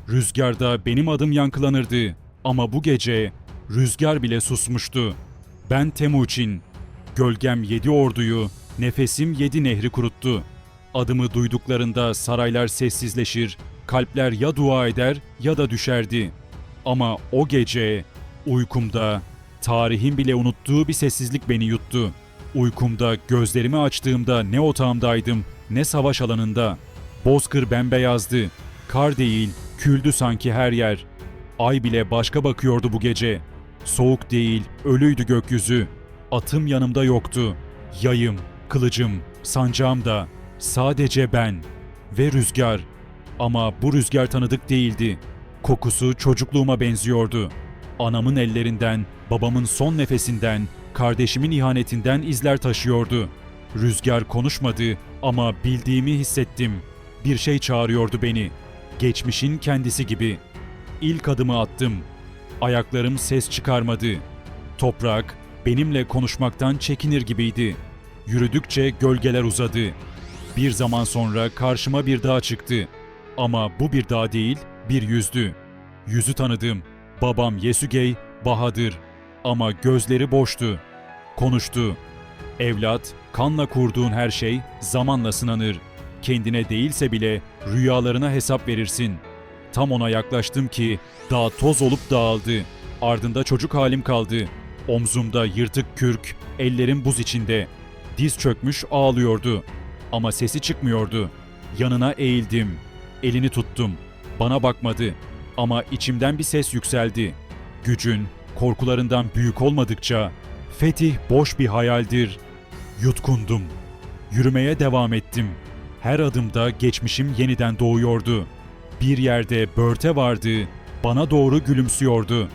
Rüzgarda benim adım yankılanırdı. Ama bu gece rüzgar bile susmuştu. Ben Temuçin. Gölgem 7 orduyu, nefesim 7 nehri kuruttu. Adımı duyduklarında saraylar sessizleşir, kalpler ya dua eder ya da düşerdi. Ama o gece uykumda tarihin bile unuttuğu bir sessizlik beni yuttu. Uykumda gözlerimi açtığımda ne otağımdaydım ne savaş alanında. Bozkır bembeyazdı. Kar değil, küldü sanki her yer. Ay bile başka bakıyordu bu gece. Soğuk değil, ölüydü gökyüzü. Atım yanımda yoktu. Yayım, kılıcım, sancağım da. Sadece ben ve rüzgar. Ama bu rüzgar tanıdık değildi. Kokusu çocukluğuma benziyordu. Anamın ellerinden, babamın son nefesinden, kardeşimin ihanetinden izler taşıyordu. Rüzgar konuşmadı ama bildiğimi hissettim. Bir şey çağırıyordu beni. Geçmişin kendisi gibi. İlk adımı attım. Ayaklarım ses çıkarmadı. Toprak benimle konuşmaktan çekinir gibiydi. Yürüdükçe gölgeler uzadı. Bir zaman sonra karşıma bir dağ çıktı. Ama bu bir dağ değil, bir yüzdü. Yüzü tanıdım. Babam Yesügey, Bahadır. Ama gözleri boştu. Konuştu. Evlat, kanla kurduğun her şey zamanla sınanır. Kendine değilse bile rüyalarına hesap verirsin. Tam ona yaklaştım ki dağ toz olup dağıldı. Ardında çocuk halim kaldı. Omzumda yırtık kürk, ellerim buz içinde. Diz çökmüş ağlıyordu. Ama sesi çıkmıyordu. Yanına eğildim. Elini tuttum. Bana bakmadı. Ama içimden bir ses yükseldi. Gücün, korkularından büyük olmadıkça fetih boş bir hayaldir. Yutkundum. Yürümeye devam ettim. Her adımda geçmişim yeniden doğuyordu. Bir yerde börte vardı, bana doğru gülümsüyordu.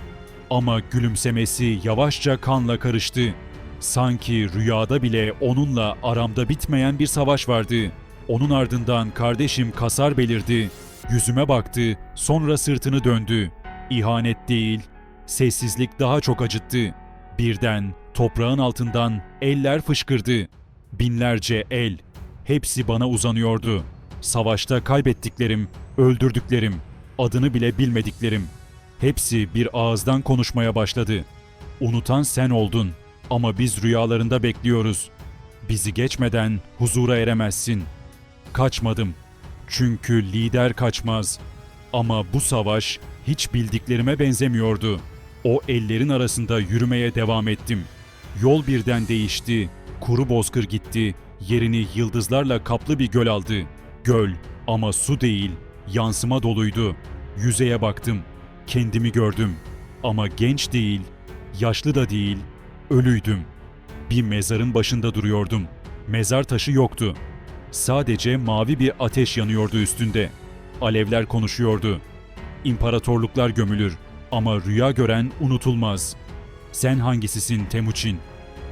Ama gülümsemesi yavaşça kanla karıştı. Sanki rüyada bile onunla aramda bitmeyen bir savaş vardı. Onun ardından kardeşim Kasar belirdi. Yüzüme baktı, sonra sırtını döndü. İhanet değil, sessizlik daha çok acıttı. Birden toprağın altından eller fışkırdı. Binlerce el, hepsi bana uzanıyordu. Savaşta kaybettiklerim, öldürdüklerim, adını bile bilmediklerim. Hepsi bir ağızdan konuşmaya başladı. Unutan sen oldun ama biz rüyalarında bekliyoruz. Bizi geçmeden huzura eremezsin. Kaçmadım. Çünkü lider kaçmaz. Ama bu savaş hiç bildiklerime benzemiyordu. O ellerin arasında yürümeye devam ettim. Yol birden değişti. Kuru bozkır gitti. Yerini yıldızlarla kaplı bir göl aldı. Göl ama su değil, yansıma doluydu. Yüzeye baktım. Kendimi gördüm. Ama genç değil, yaşlı da değil, ölüydüm. Bir mezarın başında duruyordum. Mezar taşı yoktu. Sadece mavi bir ateş yanıyordu üstünde. Alevler konuşuyordu. İmparatorluklar gömülür ama rüya gören unutulmaz. Sen hangisisin Temuçin?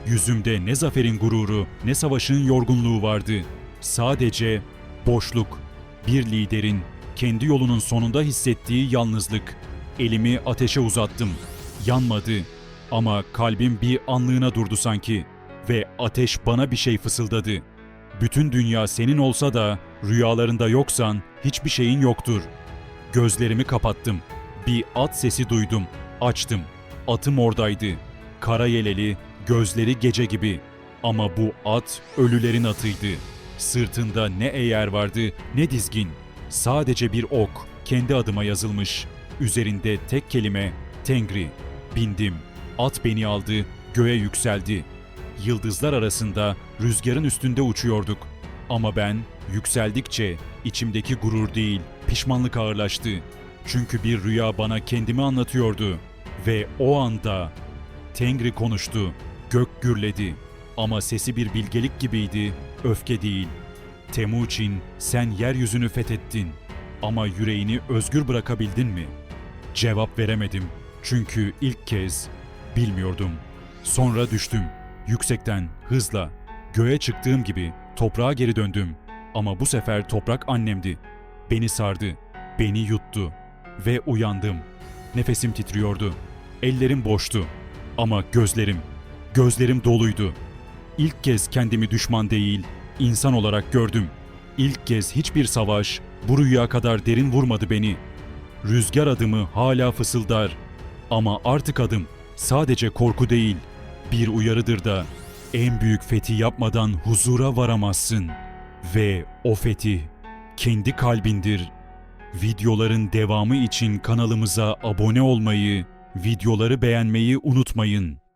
Yüzümde ne zaferin gururu, ne savaşın yorgunluğu vardı. Sadece boşluk. Bir liderin kendi yolunun sonunda hissettiği yalnızlık. Elimi ateşe uzattım. Yanmadı ama kalbim bir anlığına durdu sanki ve ateş bana bir şey fısıldadı. Bütün dünya senin olsa da rüyalarında yoksan hiçbir şeyin yoktur. Gözlerimi kapattım. Bir at sesi duydum. Açtım. Atım oradaydı. Kara yeleli, gözleri gece gibi. Ama bu at ölülerin atıydı. Sırtında ne eğer vardı ne dizgin. Sadece bir ok, kendi adıma yazılmış. Üzerinde tek kelime, Tengri. Bindim. At beni aldı, göğe yükseldi. Yıldızlar arasında rüzgarın üstünde uçuyorduk. Ama ben yükseldikçe içimdeki gurur değil, pişmanlık ağırlaştı. Çünkü bir rüya bana kendimi anlatıyordu. Ve o anda Tengri konuştu. Gök gürledi. Ama sesi bir bilgelik gibiydi, öfke değil. Temuçin, sen yeryüzünü fethettin. Ama yüreğini özgür bırakabildin mi? Cevap veremedim. Çünkü ilk kez bilmiyordum. Sonra düştüm. Yüksekten, hızla, göğe çıktığım gibi toprağa geri döndüm. Ama bu sefer toprak annemdi. Beni sardı, beni yuttu ve uyandım. Nefesim titriyordu. Ellerim boştu. Ama gözlerim doluydu. İlk kez kendimi düşman değil, insan olarak gördüm. İlk kez hiçbir savaş bu rüya kadar derin vurmadı beni. Rüzgar adımı hala fısıldar. Ama artık adım sadece korku değil, bir uyarıdır da. En büyük fethi yapmadan huzura varamazsın. Ve o fetih kendi kalbindir. Videoların devamı için kanalımıza abone olmayı, videoları beğenmeyi unutmayın.